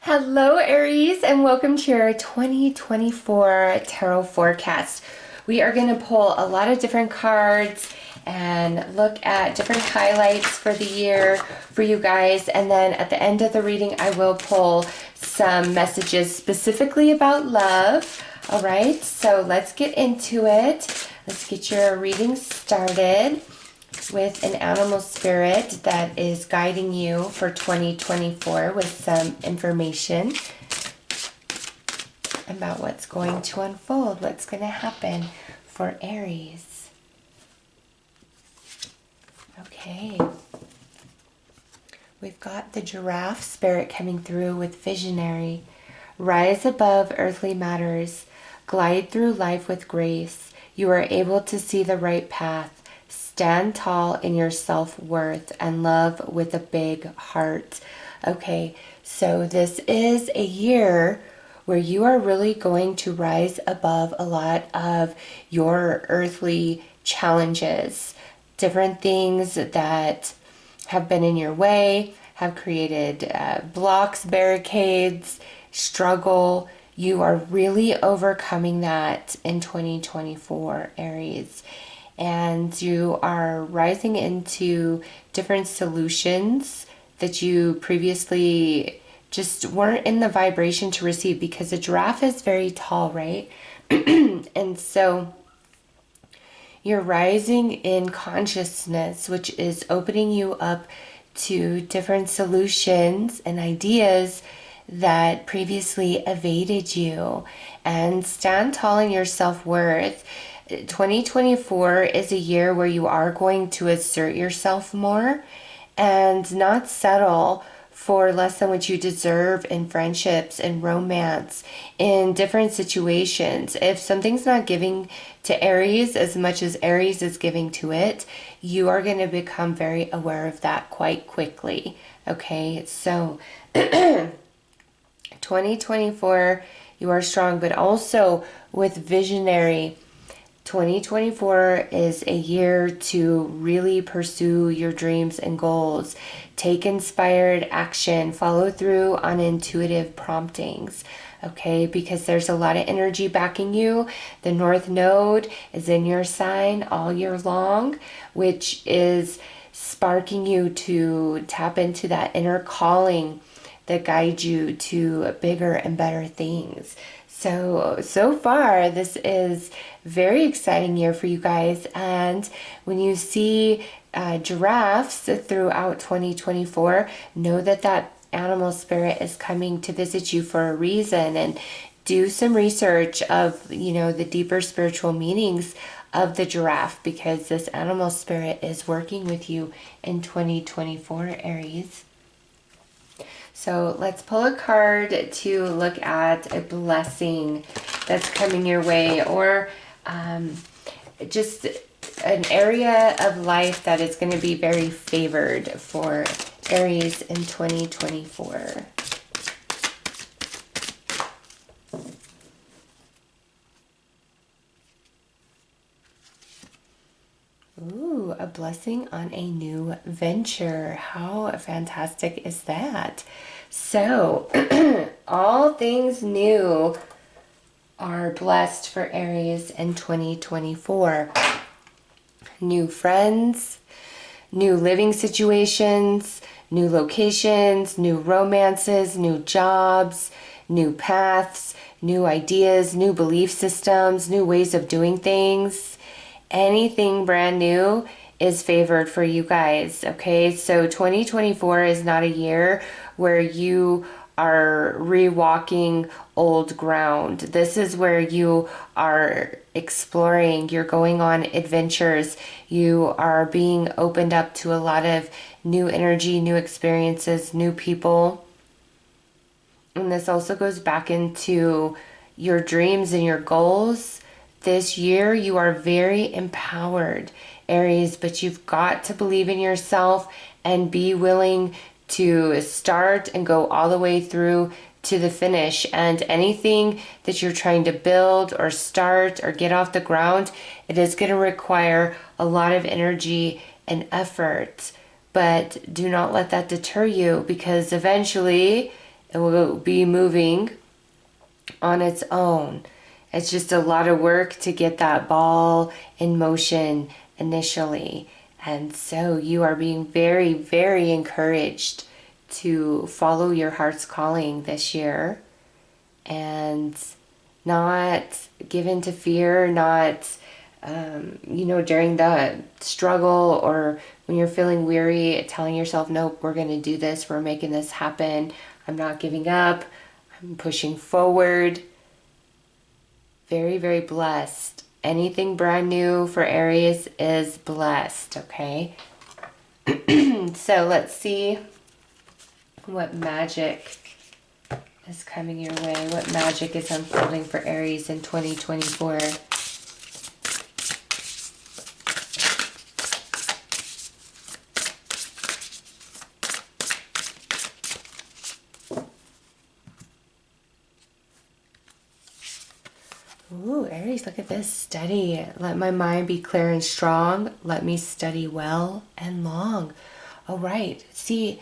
Hello, Aries, and welcome to your 2024 tarot forecast. We are going to pull a lot of different cards and look at different highlights for the year for you guys. And then at the end of the reading, I will pull some messages specifically about love. All right, so let's get into it. Let's get your reading started with an animal spirit that is guiding you for 2024 with some information about what's going to unfold, what's going to happen for Aries. Okay. We've got the giraffe spirit coming through with visionary. Rise above earthly matters. Glide through life with grace. You are able to see the right path. Stand tall in your self-worth and love with a big heart. Okay, so this is a year where you are really going to rise above a lot of your earthly challenges, different things that have been in your way, have created blocks, barricades, struggle. You are really overcoming that in 2024, Aries. And you are rising into different solutions that you previously just weren't in the vibration to receive, because a giraffe is very tall, right? And so you're rising in consciousness, which is opening you up to different solutions and ideas that previously evaded you. And stand tall in your self-worth. 2024 is a year where you are going to assert yourself more and not settle for less than what you deserve in friendships and romance, in different situations. If something's not giving to Aries as much as Aries is giving to it, you are going to become very aware of that quite quickly. Okay, so 2024, you are strong, but also with visionary. 2024 is a year to really pursue your dreams and goals. Take inspired action. Follow through on intuitive promptings. Okay, because there's a lot of energy backing you. The North Node is in your sign all year long, which is sparking you to tap into that inner calling that guides you to bigger and better things. So far, this is very exciting year for you guys. And when you see giraffes throughout 2024, know that that animal spirit is coming to visit you for a reason. And do some research of, the deeper spiritual meanings of the giraffe, because this animal spirit is working with you in 2024, Aries. So let's pull a card to look at a blessing that's coming your way, or just an area of life that is going to be very favored for Aries in 2024. Ooh, a blessing on a new venture. How fantastic is that? So, all things new are blessed for Aries in 2024. New friends, new living situations, new locations, new romances, new jobs, new paths, new ideas, new belief systems, new ways of doing things. Anything brand new is favored for you guys, okay? So 2024 is not a year where you are rewalking old ground. This is where you are exploring, you're going on adventures, you are being opened up to a lot of new energy, new experiences, new people. And this also goes back into your dreams and your goals. This year, you are very empowered, Aries, but you've got to believe in yourself and be willing to start and go all the way through to the finish. And anything that you're trying to build or start or get off the ground, it is going to require a lot of energy and effort. But do not let that deter you, because eventually It will be moving on its own. It's just a lot of work to get that ball in motion initially. And so you are being very, very encouraged to follow your heart's calling this year and not give in to fear, not, during the struggle or when you're feeling weary, telling yourself, nope, we're going to do this. We're making this happen. I'm not giving up. I'm pushing forward. Very, very blessed. Anything brand new for Aries is blessed, okay? So let's see what magic is coming your way. What magic is unfolding for Aries in 2024? Ooh, Aries, look at this. Steady. Let my mind be clear and strong. Let me study well and long. All right. See,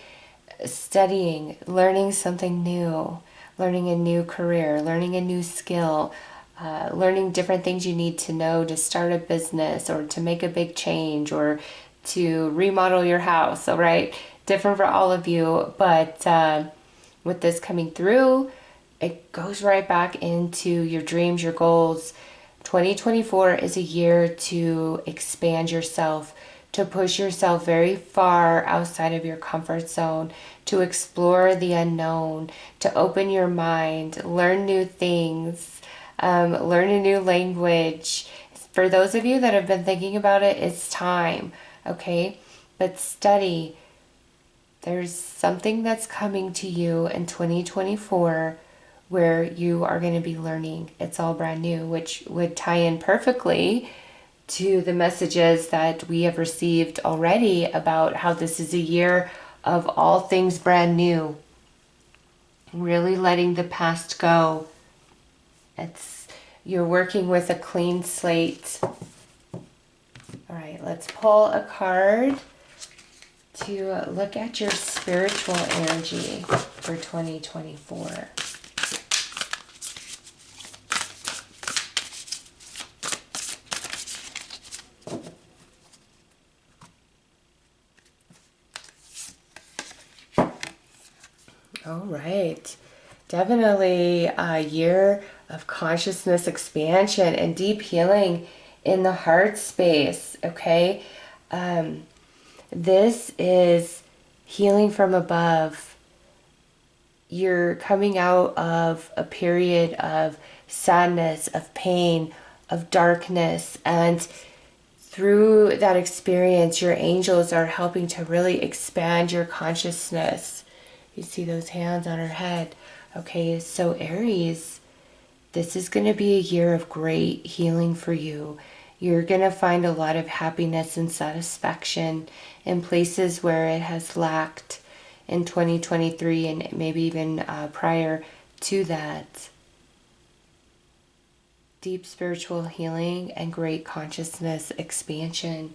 studying, learning something new, learning a new career, learning a new skill, learning different things you need to know to start a business or to make a big change or to remodel your house. All right. Different for all of you. But with this coming through, it goes right back into your dreams, your goals. 2024 is a year to expand yourself, to push yourself very far outside of your comfort zone, to explore the unknown, to open your mind, learn new things, learn a new language. For those of you that have been thinking about it, it's time, okay? But study. There's something that's coming to you in 2024 where you are going to be learning. It's all brand new, which would tie in perfectly to the messages that we have received already about how this is a year of all things brand new. Really letting the past go. You're working with a clean slate. All right, let's pull a card to look at your spiritual energy for 2024. All right. Definitely a year of consciousness expansion and deep healing in the heart space, okay? This is healing from above. You're coming out of a period of sadness, of pain, of darkness, and through that experience, your angels are helping to really expand your consciousness. You see those hands on her head. Okay, so Aries, this is going to be a year of great healing for you. You're going to find a lot of happiness and satisfaction in places where it has lacked in 2023 and maybe even prior to that. Deep spiritual healing and great consciousness expansion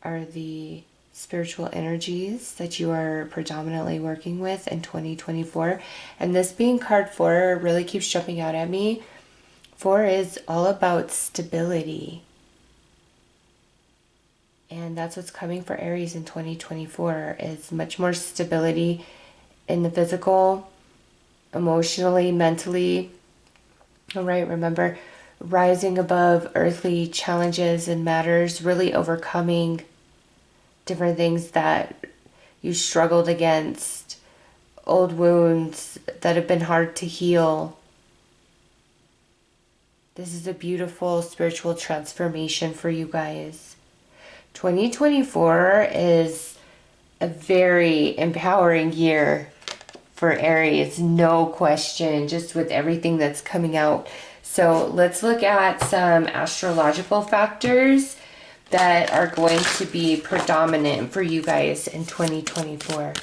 are the spiritual energies that you are predominantly working with in 2024. And this being card 4 really keeps jumping out at me. 4 is all about stability. And that's what's coming for Aries in 2024 is much more stability in the physical, emotionally, mentally. All right, remember, rising above earthly challenges and matters, really overcoming different things that you struggled against, old wounds that have been hard to heal. This is a beautiful spiritual transformation for you guys. 2024 is a very empowering year for Aries, no question, just with everything that's coming out. So let's look at some astrological factors that are going to be predominant for you guys in 2024.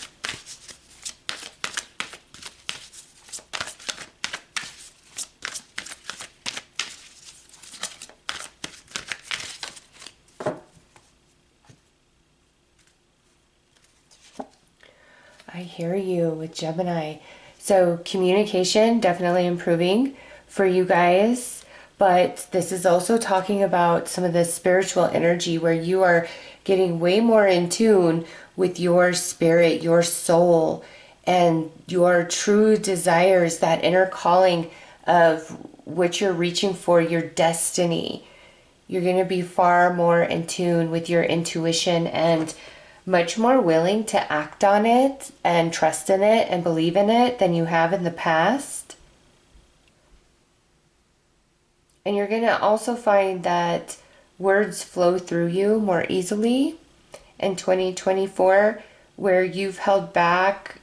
I hear you with Gemini. So communication definitely improving for you guys, but this is also talking about some of the spiritual energy where you are getting way more in tune with your spirit, your soul, and your true desires, that inner calling of what you're reaching for, your destiny. You're going to be far more in tune with your intuition and much more willing to act on it and trust in it and believe in it than you have in the past. And you're going to also find that words flow through you more easily in 2024, where you've held back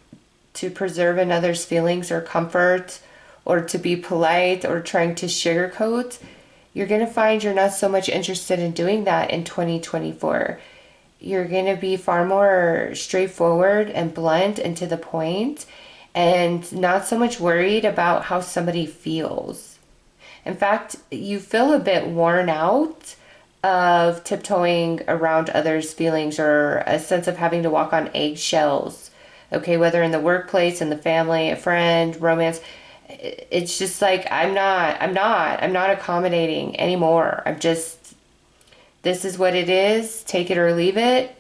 to preserve another's feelings or comfort, or to be polite or trying to sugarcoat. You're going to find you're not so much interested in doing that in 2024. You're going to be far more straightforward and blunt and to the point, and not so much worried about how somebody feels. In fact, you feel a bit worn out of tiptoeing around others' feelings, or a sense of having to walk on eggshells. Okay, whether in the workplace, in the family, a friend, romance. It's just like, I'm not accommodating anymore. This is what it is. Take it or leave it.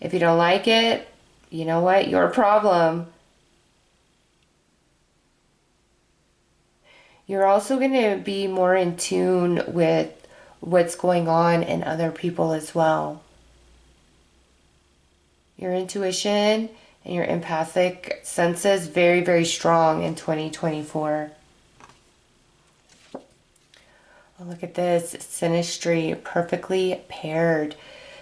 If you don't like it, you know what? Your problem. You're also going to be more in tune with what's going on in other people as well. Your intuition and your empathic senses very, very strong in 2024. Oh, look at this, synastry, perfectly paired.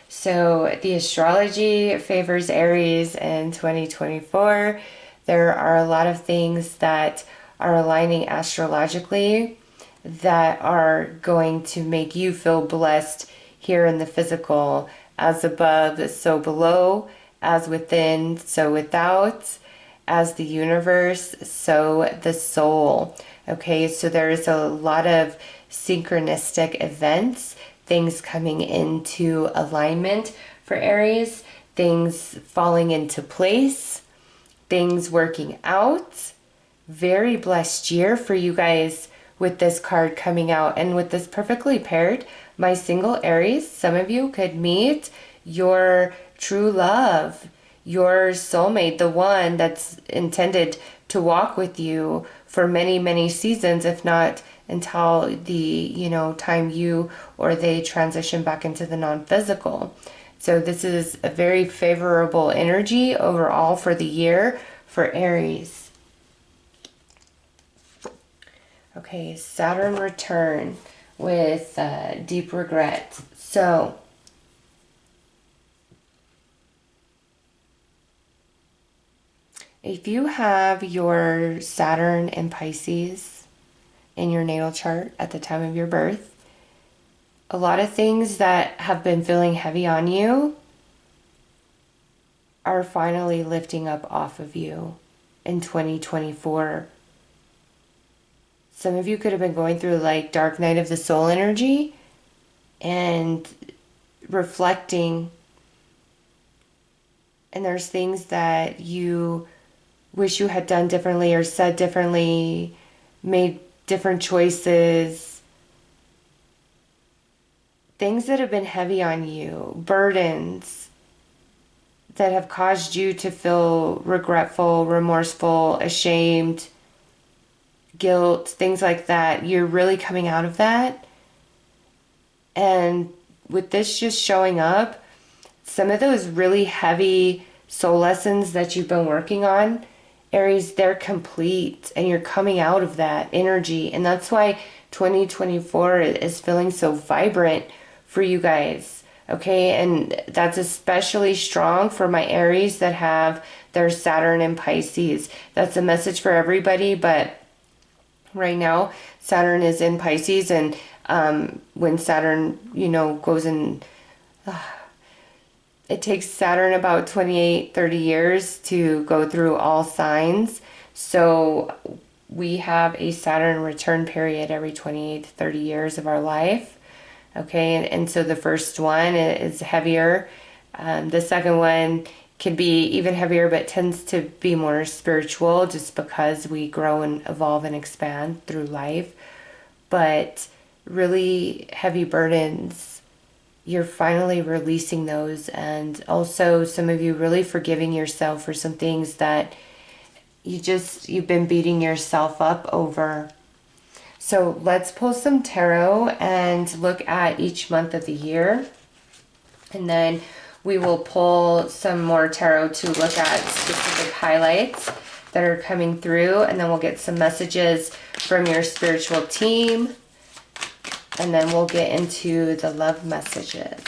So the astrology favors Aries in 2024. There are a lot of things that are aligning astrologically that are going to make you feel blessed here in the physical. As above, so below. As within, so without. As the universe, so the soul. Okay, so there's a lot of synchronistic events, things coming into alignment for Aries, things falling into place, things working out. Very blessed year for you guys with this card coming out. And with this perfectly paired, my single Aries, some of you could meet your true love, your soulmate, the one that's intended to walk with you for many, many seasons, if not until the, time you or they transition back into the non-physical. So this is a very favorable energy overall for the year for Aries. Okay, Saturn return with deep regret. So if you have your Saturn in Pisces in your natal chart at the time of your birth, a lot of things that have been feeling heavy on you are finally lifting up off of you in 2024. Some of you could have been going through like dark night of the soul energy and reflecting, and there's things that you wish you had done differently or said differently, made different choices, things that have been heavy on you, burdens that have caused you to feel regretful, remorseful, ashamed, guilt, things like that. You're really coming out of that. And with this just showing up, some of those really heavy soul lessons that you've been working on, Aries, they're complete, and you're coming out of that energy. And that's why 2024 is feeling so vibrant for you guys. Okay, and that's especially strong for my Aries that have their Saturn in Pisces. That's a message for everybody, but right now Saturn is in Pisces, and when Saturn, goes in, it takes Saturn about 28, 30 years to go through all signs. So we have a Saturn return period every 28 to 30 years of our life. Okay, and so the first one is heavier. The second one can be even heavier, but tends to be more spiritual just because we grow and evolve and expand through life. But really heavy burdens, you're finally releasing those. And also some of you really forgiving yourself for some things that you've been beating yourself up over. So let's pull some tarot and look at each month of the year. And then we will pull some more tarot to look at specific highlights that are coming through. And then we'll get some messages from your spiritual team. And then we'll get into the love messages.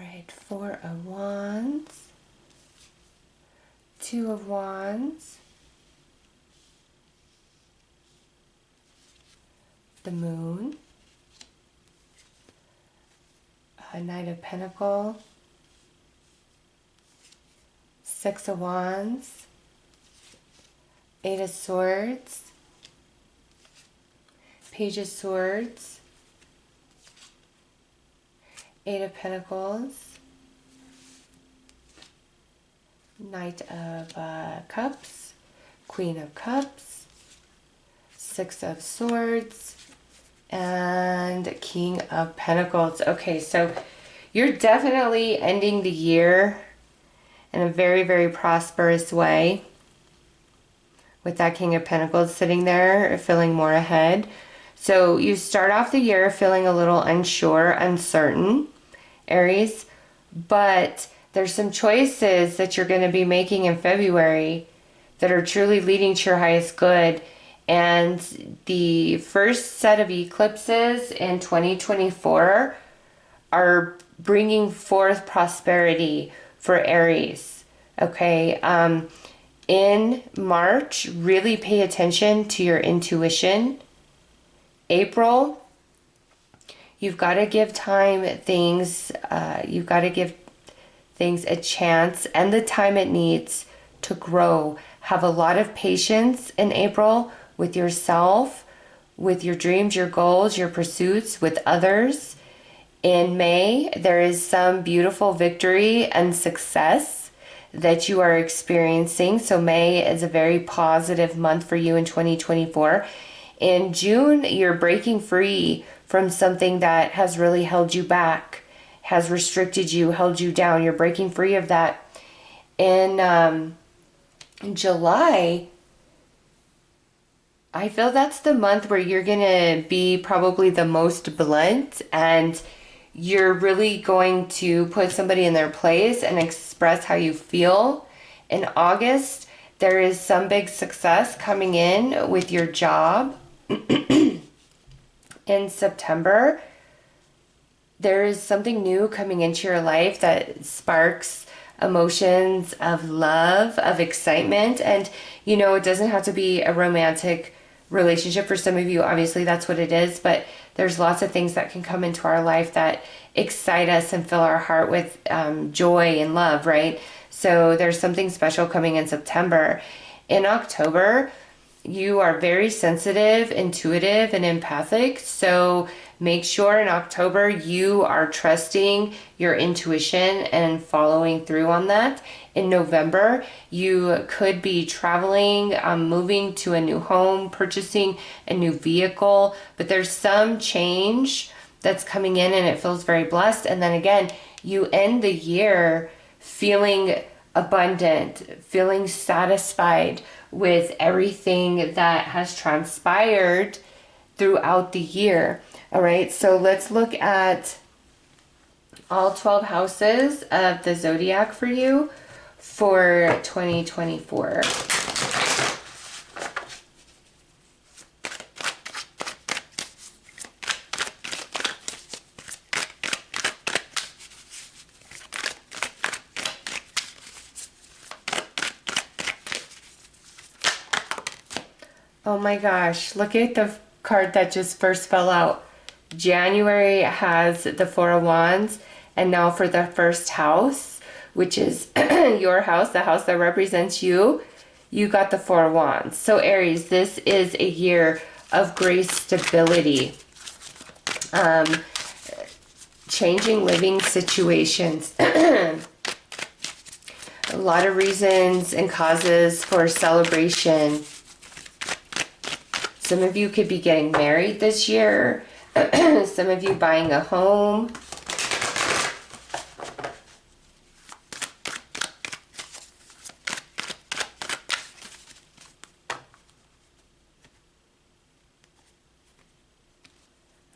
Alright, 4 of Wands, 2 of Wands, the Moon, a Knight of Pentacles, 6 of Wands, 8 of Swords, Page of Swords, 8 of Pentacles, Knight of Cups, Queen of Cups, 6 of Swords, and King of Pentacles. Okay, so you're definitely ending the year in a very, very prosperous way with that King of Pentacles sitting there, feeling more ahead. So you start off the year feeling a little unsure, uncertain, Aries, but there's some choices that you're going to be making in February that are truly leading to your highest good. And the first set of eclipses in 2024 are bringing forth prosperity for Aries. Okay, in March, really pay attention to your intuition. April, you've got to give you've got to give things a chance and the time it needs to grow. Have a lot of patience in April with yourself, with your dreams, your goals, your pursuits, with others. In May, there is some beautiful victory and success that you are experiencing. So May is a very positive month for you in 2024. In June, you're breaking free from something that has really held you back, has restricted you, held you down. You're breaking free of that. In July, I feel that's the month where you're going to be probably the most blunt, and you're really going to put somebody in their place and express how you feel. In August, there is some big success coming in with your job. In September, there is something new coming into your life that sparks emotions of love, of excitement. And, you know, it doesn't have to be a romantic relationship. For some of you, obviously, that's what it is. But there's lots of things that can come into our life that excite us and fill our heart with joy and love, right? So there's something special coming in September. In October, you are very sensitive, intuitive, and empathic. So make sure in October you are trusting your intuition and following through on that. In November, you could be traveling, moving to a new home, purchasing a new vehicle, but there's some change that's coming in and it feels very blessed. And then again, you end the year feeling abundant, feeling satisfied with everything that has transpired throughout the year. All right, so let's look at all 12 houses of the zodiac for you for 2024. Oh my gosh, look at the card that just first fell out. January has the Four of Wands, And now for the first house, which is your house, the house that represents you, you got the Four of Wands. So Aries, this is a year of great stability. Changing living situations. A lot of reasons and causes for celebration. Some of you could be getting married this year. Some of you buying a home.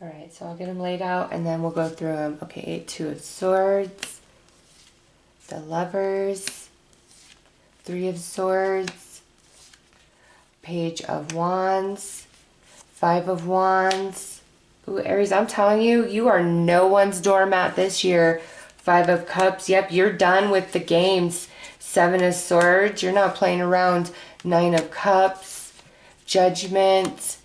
All right, so I'll get them laid out and then we'll go through them. Okay, Two of Swords, the Lovers, Three of Swords, Page of Wands, Five of Wands. Ooh, Aries, I'm telling you, you are no one's doormat this year. Five of Cups. Yep, you're done with the games. Seven of Swords. You're not playing around. Nine of Cups. Judgment.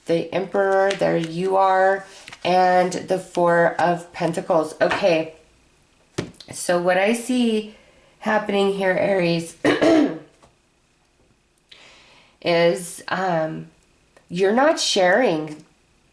The Emperor. There you are. And the Four of Pentacles. Okay. So what I see happening here, Aries, is you're not sharing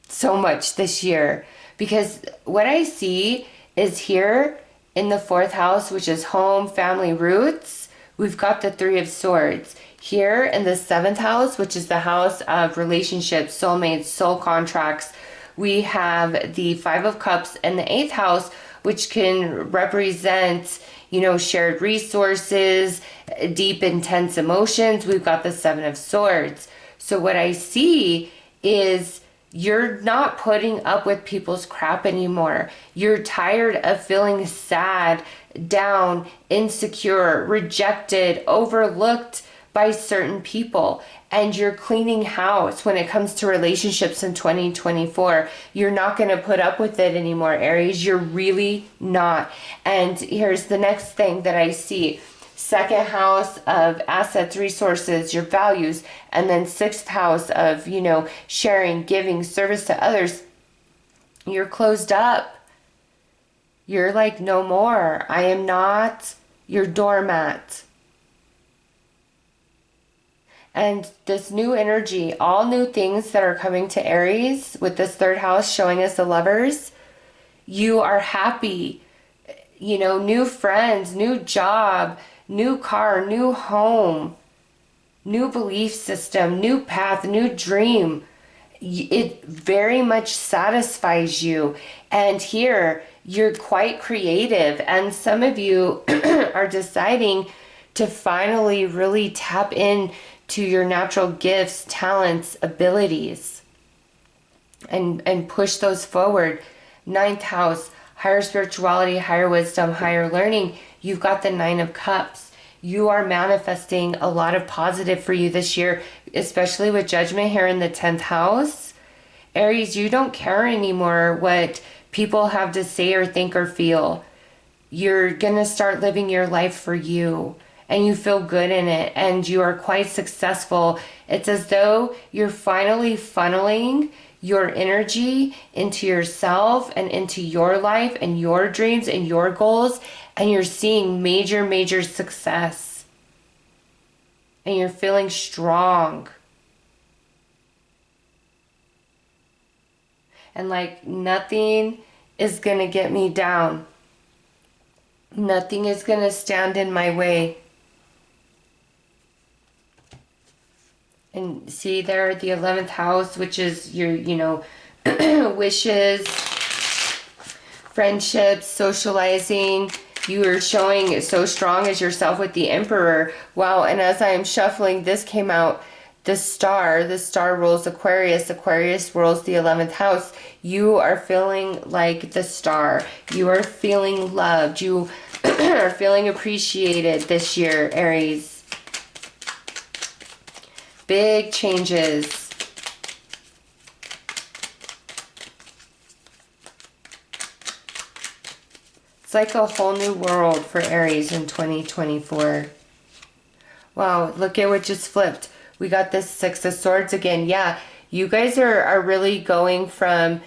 so much this year, because what I see is here in the fourth house, which is home, family, roots, we've got the Three of Swords. Here in the seventh house, which is the house of relationships, soulmates, soul contracts, we have the Five of Cups, and the eighth house, which can represent, you know, shared resources, deep, intense emotions. We've got the Seven of Swords. So what I see is you're not putting up with people's crap anymore. You're tired of feeling sad, down, insecure, rejected, overlooked by certain people. And you're cleaning house when it comes to relationships in 2024. You're not going to put up with it anymore, Aries. You're really not. And here's the next thing that I see. Second house of assets, resources, your values, and then sixth house of, you know, sharing, giving, service to others. You're closed up. You're like, no more. I am not your doormat. And this new energy, all new things that are coming to Aries with this third house showing us the Lovers, you are happy, you know, new friends, new job, new car, new home, new belief system, new path, new dream. It very much satisfies you. And here, you're quite creative. And some of you are deciding to finally really tap in to your natural gifts, talents, abilities, and push those forward. Ninth house, higher spirituality, higher wisdom, higher learning. You've got the Nine of Cups. You are manifesting a lot of positive for you this year, especially with Judgment here in the 10th house. Aries, you don't care anymore what people have to say or think or feel. You're going to start living your life for you, and you feel good in it, and you are quite successful. It's as though you're finally funneling your energy into yourself and into your life and your dreams and your goals, and you're seeing major, major success. And you're feeling strong. And like nothing is going to get me down. Nothing is going to stand in my way. And see there, the 11th house, which is your, you know, wishes, friendships, socializing. You are showing so strong as yourself with the Emperor. Wow, and as I am shuffling, this came out, the star. The star rules Aquarius. Aquarius rules the 11th house. You are feeling like the star. You are feeling loved. You are feeling appreciated this year, Aries. Big changes. It's like a whole new world for Aries in 2024. Wow, look at what just flipped. We got this Six of Swords again. Yeah, you guys are really going from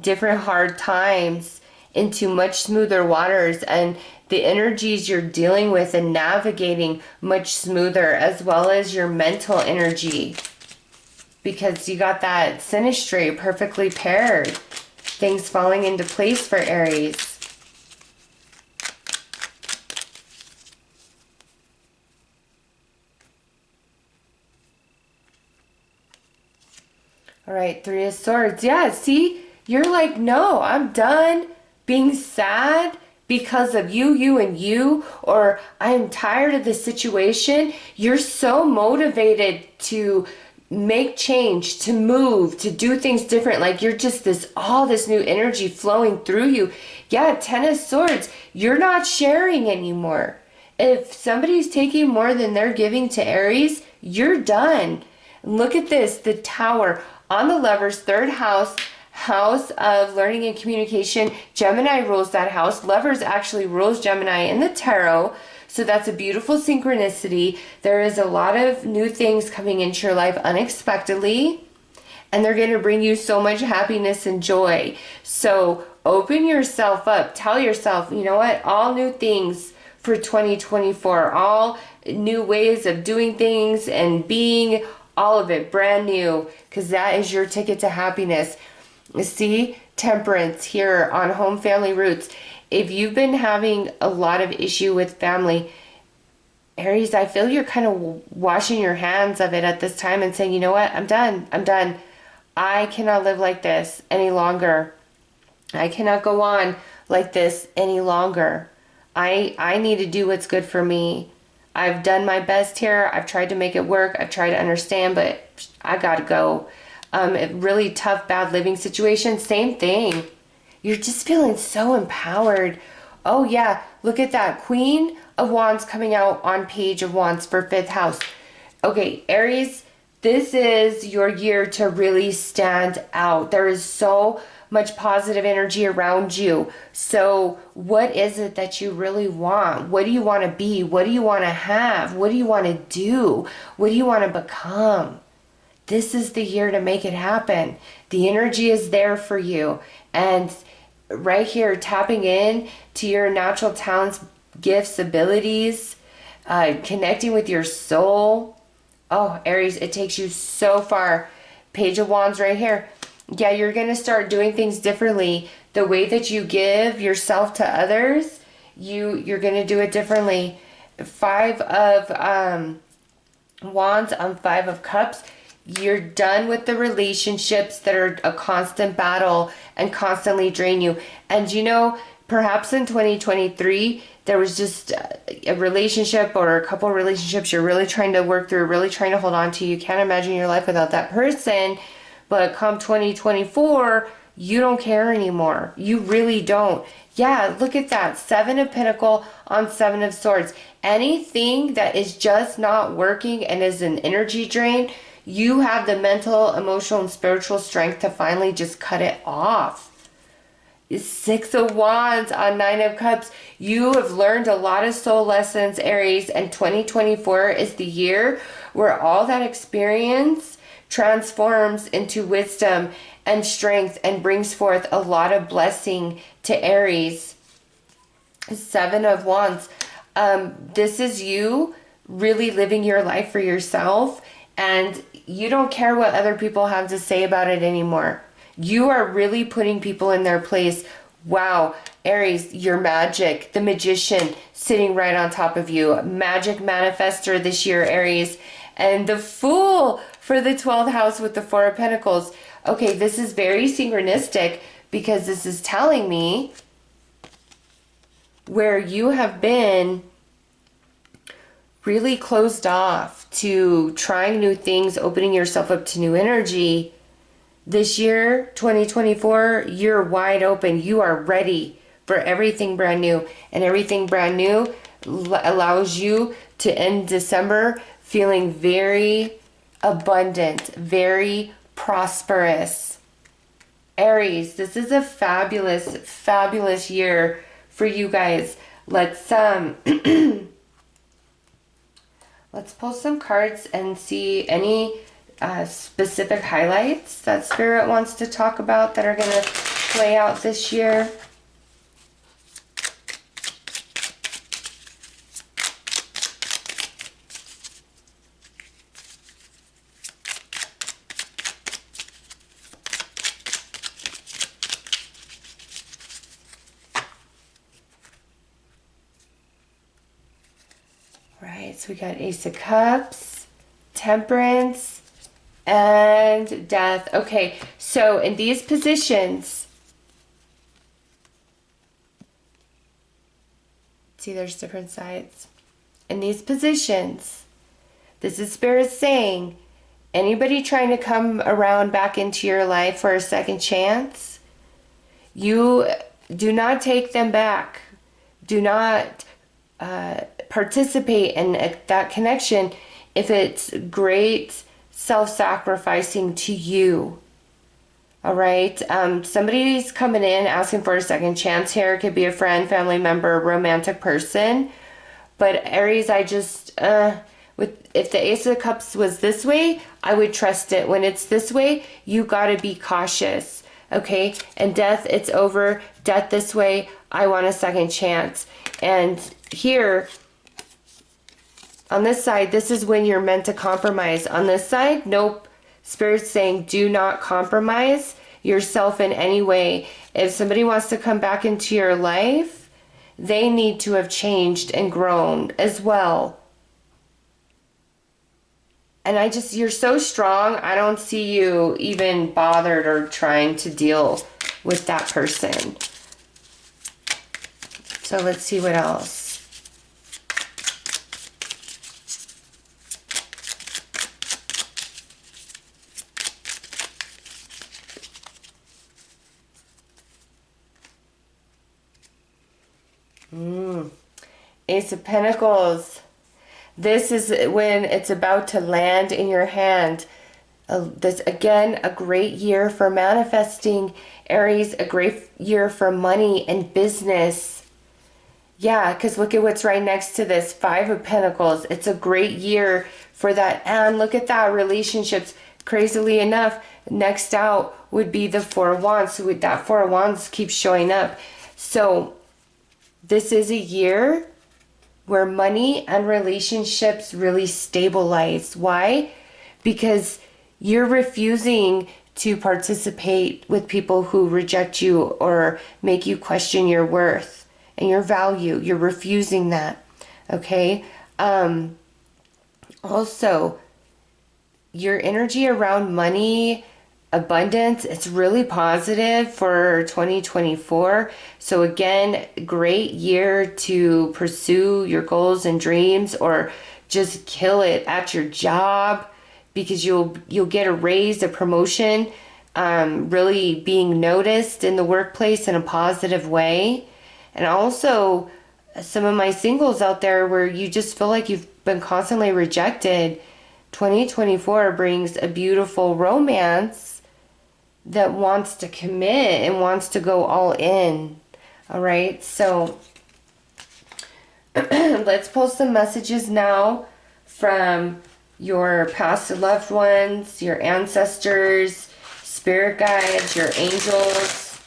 different hard times into much smoother waters, and the energies you're dealing with and navigating much smoother, as well as your mental energy, because you got that synastry perfectly paired. Things falling into place for Aries. All right, Three of Swords. Yeah, see, you're like, no, I'm done being sad because of you, and you, or I'm tired of this situation. You're so motivated to make change, to move, to do things different. Like you're just all this new energy flowing through you. Yeah, Ten of Swords. You're not sharing anymore. If somebody's taking more than they're giving to Aries, you're done. Look at this, the Tower on the Lovers, third house, house of learning and communication. Gemini rules that house. Lovers actually rules Gemini in the tarot. So that's a beautiful synchronicity. There is a lot of new things coming into your life unexpectedly, and they're going to bring you so much happiness and joy. So open yourself up. Tell yourself, you know what? All new things for 2024. All new ways of doing things and being, all of it brand new, because that is your ticket to happiness. See, Temperance here on Home Family Roots. If you've been having a lot of issue with family, Aries, I feel you're kind of washing your hands of it at this time and saying, you know what, I'm done. I'm done. I cannot live like this any longer. I cannot go on like this any longer. I need to do what's good for me. I've done my best here. I've tried to make it work. I've tried to understand, but I gotta go. A really tough, bad living situation, same thing. You're just feeling so empowered. Oh yeah, look at that. Queen of Wands coming out on Page of Wands for 5th house. Okay, Aries, this is your year to really stand out. There is so much positive energy around you. So what is it that you really want? What do you want to be? What do you want to have? What do you want to do? What do you want to become? This is the year to make it happen. The energy is there for you. And right here, tapping in to your natural talents, gifts, abilities, connecting with your soul. Oh, Aries, it takes you so far. Page of Wands right here. Yeah, you're going to start doing things differently. The way that you give yourself to others, you're going to do it differently. 5 of Wands on 5 of Cups. You're done with the relationships that are a constant battle and constantly drain you. And you know, perhaps in 2023, there was just a relationship or a couple relationships you're really trying to work through, really trying to hold on to. You can't imagine your life without that person. But come 2024, you don't care anymore. You really don't. Yeah, look at that. 7 of Pentacles on 7 of Swords. Anything that is just not working and is an energy drain, you have the mental, emotional, and spiritual strength to finally just cut it off. 6 of Wands on 9 of Cups. You have learned a lot of soul lessons, Aries, and 2024 is the year where all that experience transforms into wisdom and strength and brings forth a lot of blessing to Aries. 7 of Wands. This is you really living your life for yourself, and you don't care what other people have to say about it anymore. You are really putting people in their place. Wow, Aries, you're magic. The Magician sitting right on top of you. Magic manifester this year, Aries. And the Fool for the 12th house with the 4 of Pentacles. Okay, this is very synchronistic because this is telling me where you have been really closed off to trying new things, opening yourself up to new energy. This year, 2024, you're wide open. You are ready for everything brand new. And everything brand new allows you to end December feeling very abundant, very prosperous. Aries, this is a fabulous, fabulous year for you guys. Let's let's pull some cards and see any specific highlights that Spirit wants to talk about that are going to play out this year. right, so we got Ace of Cups, Temperance, and Death. Okay, so in these positions, see, there's different sides. In these positions, this is Spirit saying, anybody trying to come around back into your life for a second chance, you do not take them back. Do not participate in that connection if it's great self-sacrificing to you. All right. Somebody's coming in asking for a second chance here. It could be a friend, family member, romantic person. But Aries, I just, if the Ace of Cups was this way, I would trust it. When it's this way, you got to be cautious. Okay. And Death, it's over. Death this way, I want a second chance. And here, on this side, this is when you're meant to compromise. On this side, nope. Spirit's saying do not compromise yourself in any way. If somebody wants to come back into your life, they need to have changed and grown as well. And you're so strong, I don't see you even bothered or trying to deal with that person. So let's see what else. Ace of Pentacles. This is when it's about to land in your hand. This, again, a great year for manifesting, Aries. A great year for money and business. Yeah, because look at what's right next to this. Five of Pentacles. It's a great year for that. And look at that. Relationships. Crazily enough, next out would be the Four of Wands. So with that Four of Wands keeps showing up. So this is a year where money and relationships really stabilize. Why? Because you're refusing to participate with people who reject you or make you question your worth and your value. You're refusing that. Okay? Also, your energy around money, abundance, it's really positive for 2024. So again, great year to pursue your goals and dreams, or just kill it at your job, because you'll get a raise, a promotion, really being noticed in the workplace in a positive way. And also some of my singles out there where you just feel like you've been constantly rejected, 2024 brings a beautiful romance that wants to commit and wants to go all in. All right, so let's pull some messages now from your past loved ones, your ancestors, spirit guides, your angels,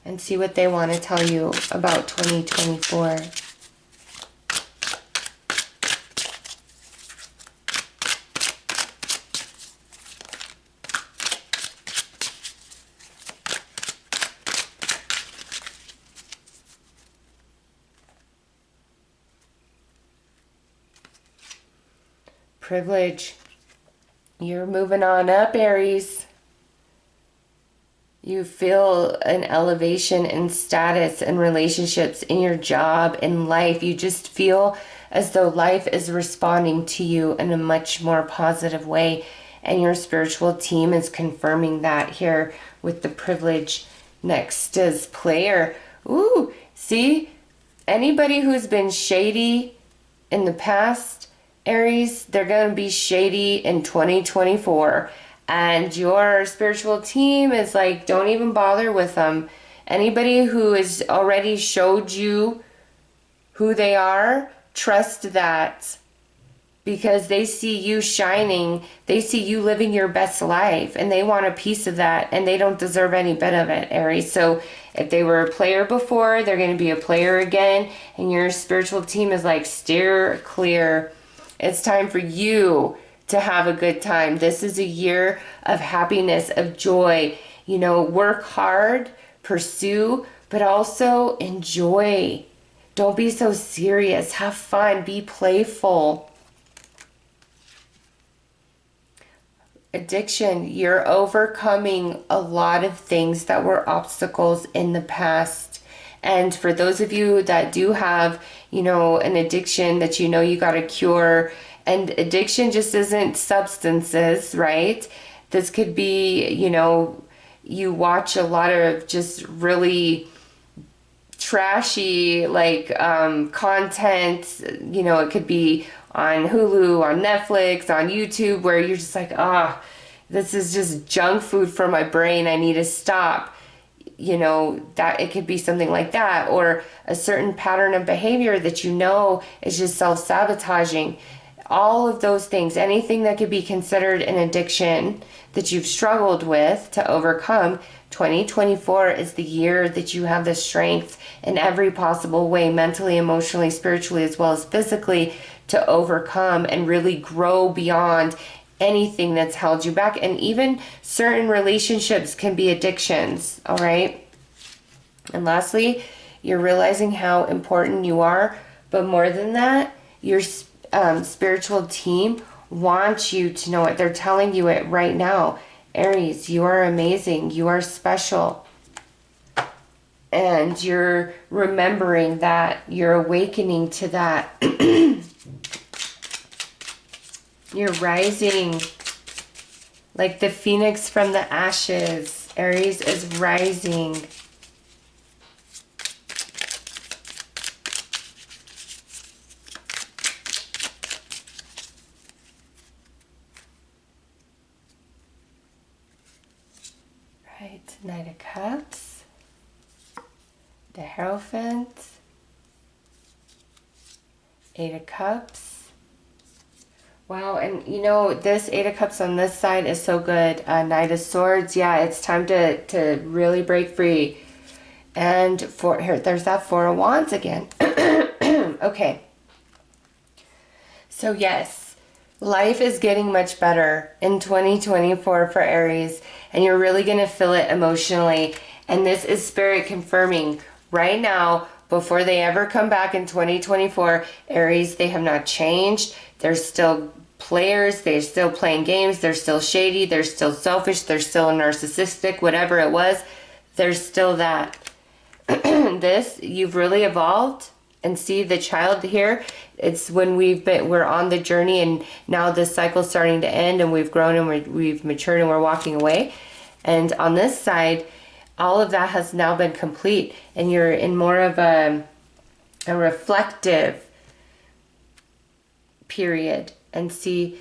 and see what they want to tell you about 2024. Privilege. You're moving on up, Aries. You feel an elevation in status and relationships in your job, in life. You just feel as though life is responding to you in a much more positive way. And your spiritual team is confirming that here with the privilege next as player. Ooh, see? Anybody who's been shady in the past, Aries, they're going to be shady in 2024. And your spiritual team is like, don't even bother with them. Anybody who has already showed you who they are, trust that. Because they see you shining. They see you living your best life. And they want a piece of that. And they don't deserve any bit of it, Aries. So if they were a player before, they're going to be a player again. And your spiritual team is like, steer clear. It's time for you to have a good time. This is a year of happiness, of joy. You know, work hard, pursue, but also enjoy. Don't be so serious. Have fun. Be playful. Addiction, you're overcoming a lot of things that were obstacles in the past. And for those of you that do have, an addiction that you got to cure, and addiction just isn't substances, right? This could be, you watch a lot of just really trashy content. It could be on Hulu, on Netflix, on YouTube, where you're just like, this is just junk food for my brain. I need to stop. That it could be something like that, or a certain pattern of behavior that is just self-sabotaging. All of those things, anything that could be considered an addiction that you've struggled with to overcome, 2024 is the year that you have the strength in every possible way, mentally, emotionally, spiritually, as well as physically, to overcome and really grow beyond anything that's held you back. And even certain relationships can be addictions, all right? And lastly, you're realizing how important you are, but more than that, your spiritual team wants you to know it. They're telling you it right now. Aries, you are amazing. You are special. And you're remembering that. You're awakening to that. You're rising like the phoenix from the ashes. Aries is rising. Right, Knight of Cups, the Hierophant, Eight of Cups. Wow, and this Eight of Cups on this side is so good. Knight of Swords, yeah, it's time to really break free. And there's that Four of Wands again. Okay. So yes, life is getting much better in 2024 for Aries, and you're really going to feel it emotionally. And this is Spirit confirming right now, before they ever come back in 2024, Aries, they have not changed. They're still players. They're still playing games. They're still shady. They're still selfish. They're still narcissistic, whatever it was. There's still that. You've really evolved. And see the child here, it's when we're on the journey, and now this cycle's starting to end, and we've grown and we've matured and we're walking away. And on this side, all of that has now been complete, and you're in more of a reflective period. And see,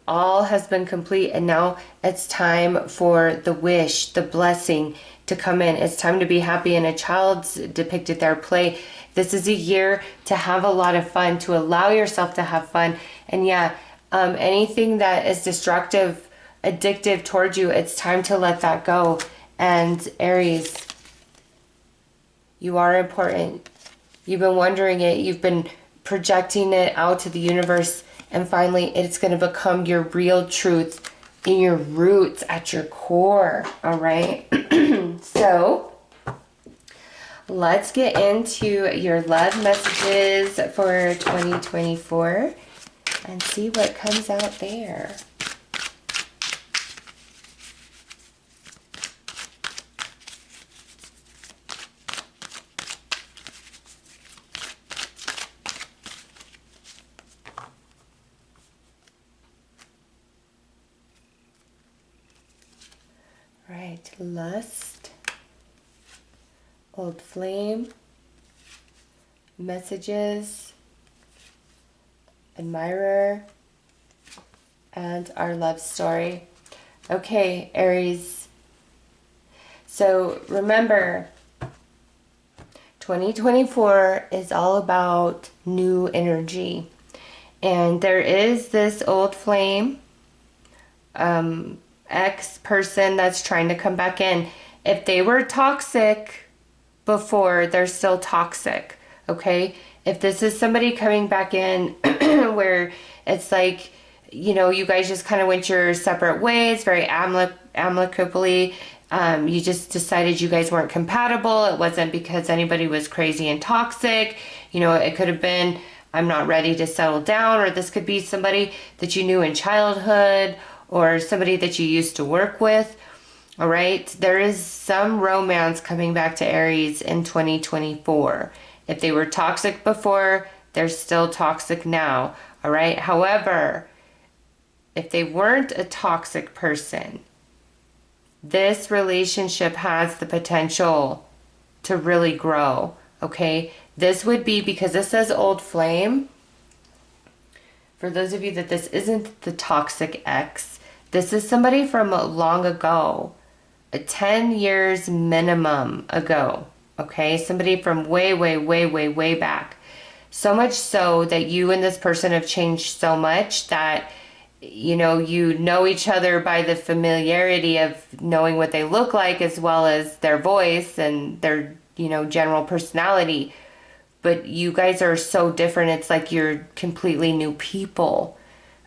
all has been complete, and now it's time for the wish, the blessing to come in. It's time to be happy, and a child's depicted there, play. This is a year to have a lot of fun, to allow yourself to have fun. And yeah, anything that is destructive, addictive towards you, it's time to let that go. And Aries, you are important. You've been wondering it. You've been projecting it out to the universe. And finally, it's going to become your real truth in your roots, at your core. All right? So let's get into your love messages for 2024 and see what comes out there. Right, lust, old flame, messages, admirer, and our love story. Okay, Aries. So remember, 2024 is all about new energy. And there is this old flame, ex-person that's trying to come back in. If they were toxic before, they're still toxic, okay? If this is somebody coming back in where it's like, you guys just kind of went your separate ways, very amicably, You just decided you guys weren't compatible. It wasn't because anybody was crazy and toxic. You know, it could have been, I'm not ready to settle down, or this could be somebody that you knew in childhood or somebody that you used to work with. All right. There is some romance coming back to Aries in 2024. If they were toxic before, they're still toxic now. All right. However, if they weren't a toxic person, this relationship has the potential to really grow, okay? This would be, because this says old flame, for those of you that this isn't the toxic ex, this is somebody from long ago, 10 years minimum ago, okay? Somebody from way, way, way, way, way back. So much so that you and this person have changed so much that you know each other by the familiarity of knowing what they look like, as well as their voice and their, general personality. But you guys are so different. It's like you're completely new people.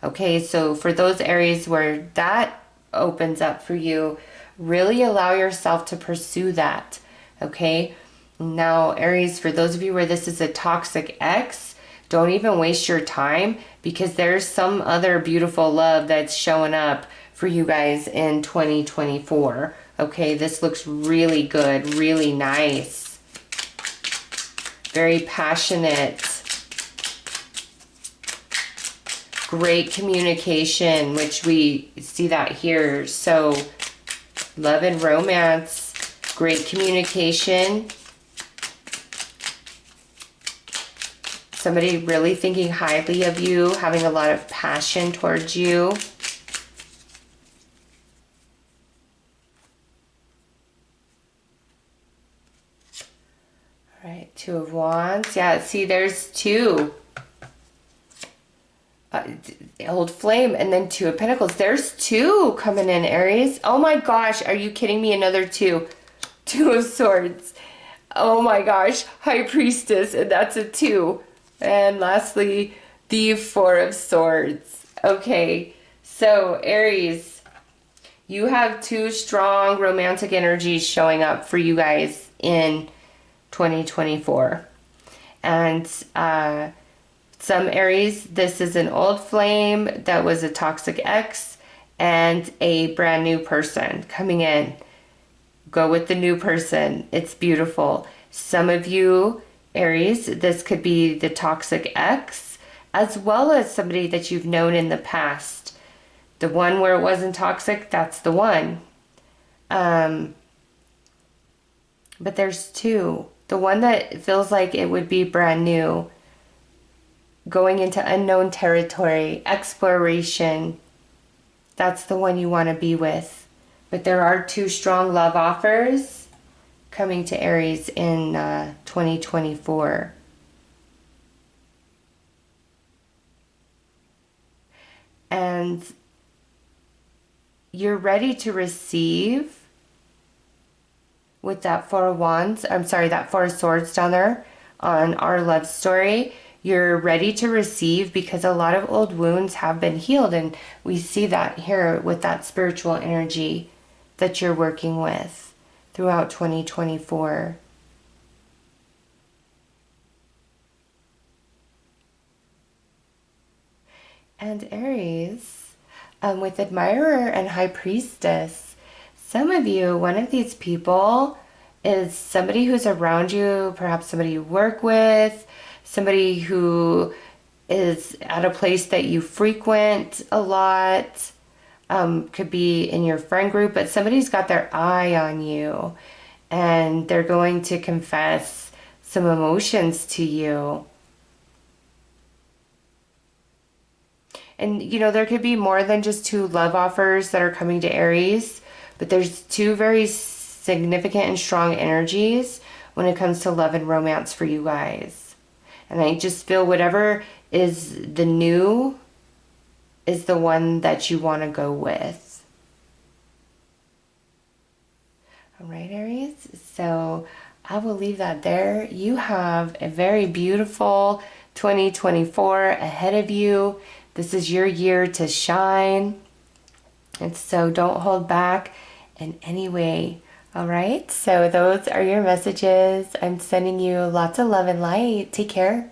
Okay, so for those areas where that opens up for you, really allow yourself to pursue that. Okay, now Aries, for those of you where this is a toxic ex, don't even waste your time, because there's some other beautiful love that's showing up for you guys in 2024. Okay, this looks really good, really nice. Very passionate. Great communication, which we see that here. So, love and romance, great communication. Somebody really thinking highly of you, having a lot of passion towards you. All right, Two of Wands. Yeah, see, there's two. Old Flame, and then Two of Pentacles. There's two coming in, Aries. Oh my gosh, are you kidding me? Another two. Two of Swords. Oh my gosh, High Priestess, and that's a two. And lastly, the Four of Swords. Okay, so Aries, you have two strong romantic energies showing up for you guys in 2024. And some Aries, this is an old flame that was a toxic ex and a brand new person coming in. Go with the new person. It's beautiful. Some of you Aries, this could be the toxic ex, as well as somebody that you've known in the past. The one where it wasn't toxic, that's the one. But there's two. The one that feels like it would be brand new, going into unknown territory, exploration, that's the one you want to be with. But there are two strong love offers coming to Aries in 2024. And you're ready to receive with that Four of Wands. I'm sorry, that Four of Swords down there on our love story. You're ready to receive because a lot of old wounds have been healed. And we see that here with that spiritual energy that you're working with throughout 2024. And Aries, with Admirer and High Priestess, some of you, one of these people is somebody who's around you, perhaps somebody you work with, somebody who is at a place that you frequent a lot. Could be in your friend group, but somebody's got their eye on you and they're going to confess some emotions to you. And, there could be more than just two love offers that are coming to Aries, but there's two very significant and strong energies when it comes to love and romance for you guys. And I just feel whatever is the new is the one that you want to go with. All right, Aries. So I will leave that there. You have a very beautiful 2024 ahead of you. This is your year to shine. And so don't hold back in any way. All right, so those are your messages. I'm sending you lots of love and light. Take care.